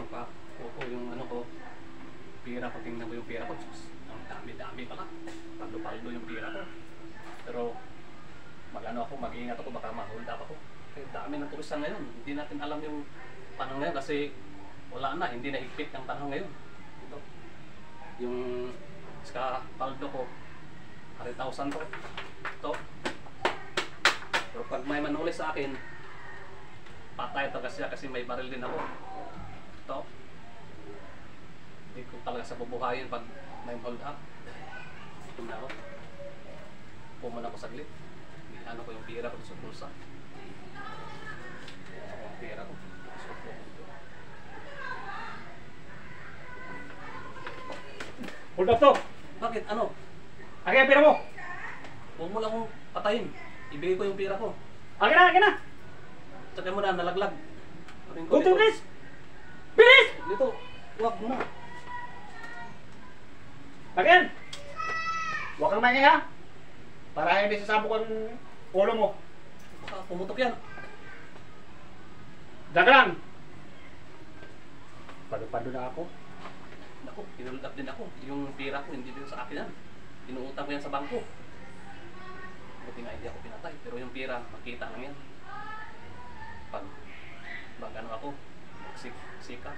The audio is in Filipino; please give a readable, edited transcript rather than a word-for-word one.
magpa-photo yung ano ko, pira ko, tingnan ko yung pira ko. Ang dami-dami pala. Paldo-paldo yung pira ko. Pero mag-ano ako, mag-iingat ako, baka ma-hold up ako. Kaya dami ng turista ngayon. Hindi natin alam yung panahon ngayon kasi wala na, hindi na higpit ang panahon ngayon. Ito. Yung ska paldo ko, 100,000 to. Ito. Pero pag may manuli sa akin, patay talaga siya kasi may baril din ako. Ito. Hindi ko talaga sa bubuhayin pag may hold up. Tumna ako. Puman ako saglit. Ano ko yung pira ko sa bulsa. Yung pira ko. Hold up to! Bakit? Ano? Akin ang pira mo! Huwag mo lang akong patayin. Ibigay ko yung pira ko. Akin na! Akin na! Tsaka mo na, nalaglag. Go to please! Bilis! Dito. Huwag mo na. Akin! Huwag kang maingay ha! Para hindi sasabok ang ulo mo. Baka pumutok yan. Diyan ka lang! Pado-pado na ako. Ako, pinulad up din ako. Yung pira ko, hindi din sa akin yan. Inuutang ko yan sa bangko. Buti nga hindi ako pinatay. Pero yung pira, makita lang yan. Pag ano ako, sika.